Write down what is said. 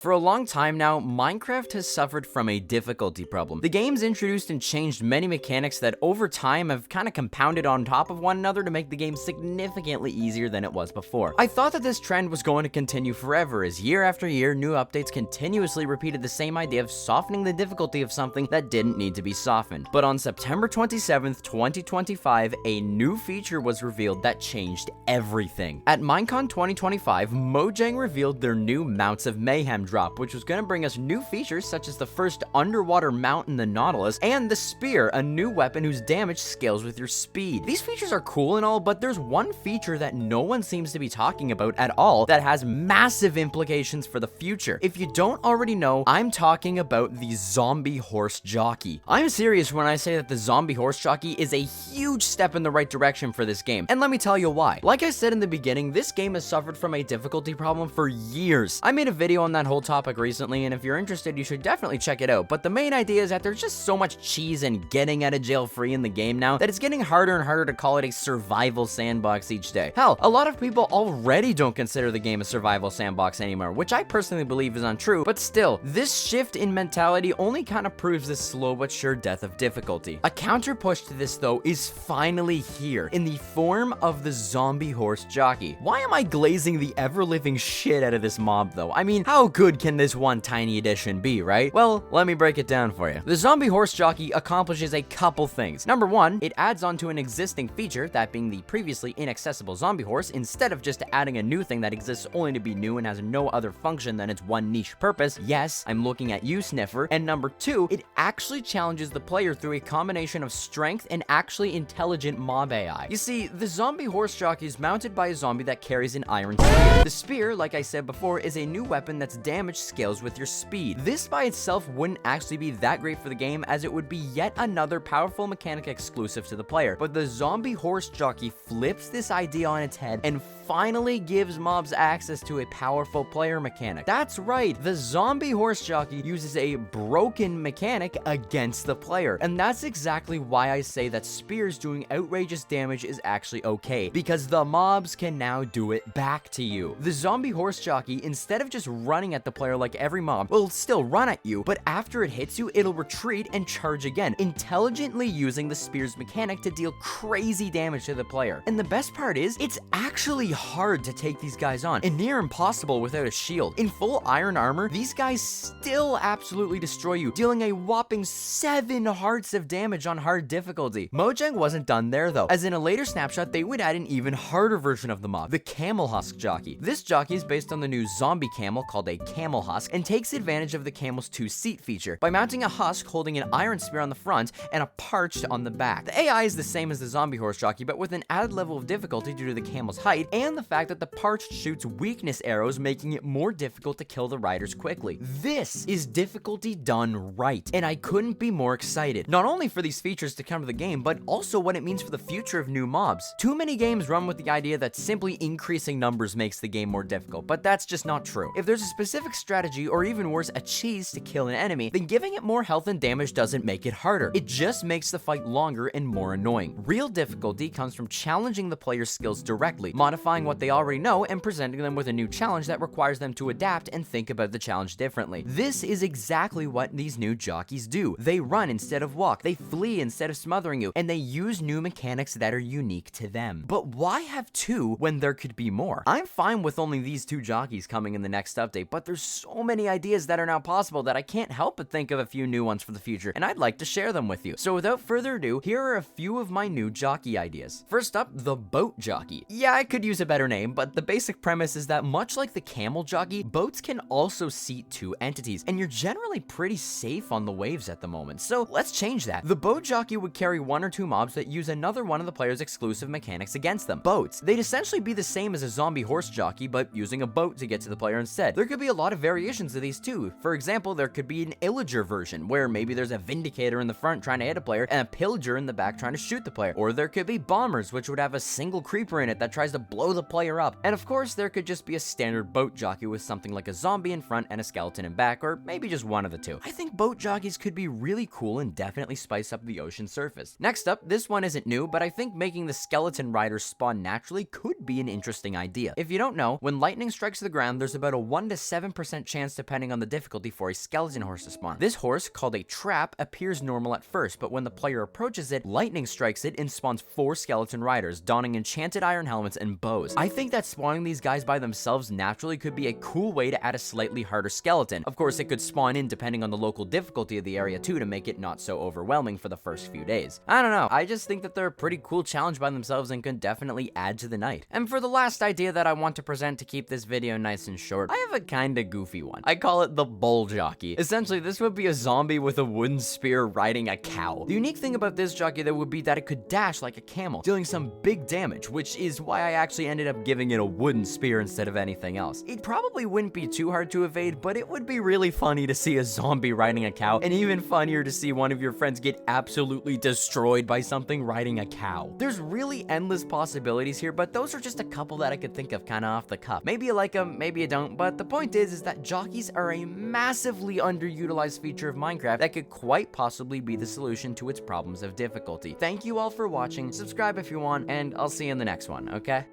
For a long time now, Minecraft has suffered from a difficulty problem. The game's introduced and changed many mechanics that over time have kind of compounded on top of one another to make the game significantly easier than it was before. I thought that this trend was going to continue forever, as year after year, new updates continuously repeated the same idea of softening the difficulty of something that didn't need to be softened. But on September 27th, 2025, a new feature was revealed that changed everything. At Minecon 2025, Mojang revealed their new Mounts of Mayhem drop, which was going to bring us new features such as the first underwater mount in the Nautilus and the Spear, a new weapon whose damage scales with your speed. These features are cool and all, but there's one feature that no one seems to be talking about at all that has massive implications for the future. If you don't already know, I'm talking about the zombie horse jockey. I'm serious when I say that the zombie horse jockey is a huge step in the right direction for this game, and let me tell you why. Like I said in the beginning, this game has suffered from a difficulty problem for years. I made a video on that whole topic recently, and if you're interested, you should definitely check it out. But the main idea is that there's just so much cheese and getting out of jail free in the game now that it's getting harder and harder to call it a survival sandbox each day. Hell, a lot of people already don't consider the game a survival sandbox anymore, which I personally believe is untrue, but still, this shift in mentality only kind of proves the slow but sure death of difficulty. A counter push to this though is finally here, in the form of the zombie horse jockey. Why am I glazing the ever-living shit out of this mob though? I mean, how good can this one tiny addition be, right? Well, let me break it down for you. The zombie horse jockey accomplishes a couple things. Number one, it adds on to an existing feature, that being the previously inaccessible zombie horse, instead of just adding a new thing that exists only to be new and has no other function than its one niche purpose. Yes, I'm looking at you, Sniffer. And number two, it actually challenges the player through a combination of strength and actually intelligent mob AI. You see, the zombie horse jockey is mounted by a zombie that carries an iron spear. The spear, like I said before, is a new weapon that's damage scales with your speed. This by itself wouldn't actually be that great for the game, as it would be yet another powerful mechanic exclusive to the player. But the zombie horse jockey flips this idea on its head and finally gives mobs access to a powerful player mechanic. That's right, the zombie horse jockey uses a broken mechanic against the player, and that's exactly why I say that spears doing outrageous damage is actually okay, because the mobs can now do it back to you. The zombie horse jockey, instead of just running at the player like every mob, will still run at you, but after it hits you, it'll retreat and charge again, intelligently using the spear's mechanic to deal crazy damage to the player. And the best part is, it's actually hard to take these guys on, and near impossible without a shield. In full iron armor, these guys still absolutely destroy you, dealing a whopping 7 hearts of damage on hard difficulty. Mojang wasn't done there though, as in a later snapshot, they would add an even harder version of the mob, the Camel husk jockey. This jockey is based on the new zombie camel called a Camel husk, and takes advantage of the camel's 2-seat feature by mounting a husk holding an iron spear on the front and a parched on the back. The AI is the same as the zombie horse jockey, but with an added level of difficulty due to the camel's height and the fact that the parched shoots weakness arrows, making it more difficult to kill the riders quickly. This is difficulty done right, and I couldn't be more excited, not only for these features to come to the game, but also what it means for the future of new mobs. Too many games run with the idea that simply increasing numbers makes the game more difficult, but that's just not true. If there's a specific strategy, or even worse, a cheese to kill an enemy, then giving it more health and damage doesn't make it harder. It just makes the fight longer and more annoying. Real difficulty comes from challenging the player's skills directly, modifying what they already know and presenting them with a new challenge that requires them to adapt and think about the challenge differently. This is exactly what these new jockeys do. They run instead of walk, they flee instead of smothering you, and they use new mechanics that are unique to them. But why have two when there could be more? I'm fine with only these two jockeys coming in the next update, but there's so many ideas that are now possible that I can't help but think of a few new ones for the future, and I'd like to share them with you. So without further ado, here are a few of my new jockey ideas. First up, the boat jockey. Yeah, I could use a better name, but the basic premise is that much like the camel jockey, boats can also seat two entities, and you're generally pretty safe on the waves at the moment. So let's change that. The boat jockey would carry 1 or 2 mobs that use another one of the player's exclusive mechanics against them. Boats. They'd essentially be the same as a zombie horse jockey, but using a boat to get to the player instead. There could be a lot of variations of these too. For example, there could be an illager version, where maybe there's a vindicator in the front trying to hit a player, and a pillager in the back trying to shoot the player. Or there could be bombers, which would have a single creeper in it that tries to blow slow the player up. And of course, there could just be a standard boat jockey with something like a zombie in front and a skeleton in back, or maybe just one of the two. I think boat jockeys could be really cool and definitely spice up the ocean surface. Next up, this one isn't new, but I think making the skeleton riders spawn naturally could be an interesting idea. If you don't know, when lightning strikes the ground, there's about a 1 to 7% chance depending on the difficulty for a skeleton horse to spawn. This horse, called a trap, appears normal at first, but when the player approaches it, lightning strikes it and spawns 4 skeleton riders, donning enchanted iron helmets and bows. I think that spawning these guys by themselves naturally could be a cool way to add a slightly harder skeleton. Of course, it could spawn in depending on the local difficulty of the area too, to make it not so overwhelming for the first few days. I don't know, I just think that they're a pretty cool challenge by themselves and could definitely add to the night. And for the last idea that I want to present to keep this video nice and short, I have a kinda goofy one. I call it the bull jockey. Essentially, this would be a zombie with a wooden spear riding a cow. The unique thing about this jockey though would be that it could dash like a camel, dealing some big damage, which is why I actually ended up giving it a wooden spear instead of anything else. It probably wouldn't be too hard to evade, but it would be really funny to see a zombie riding a cow, and even funnier to see one of your friends get absolutely destroyed by something riding a cow. There's really endless possibilities here, but those are just a couple that I could think of kinda off the cuff. Maybe you like them, maybe you don't, but the point is that jockeys are a massively underutilized feature of Minecraft that could quite possibly be the solution to its problems of difficulty. Thank you all for watching, subscribe if you want, and I'll see you in the next one, okay?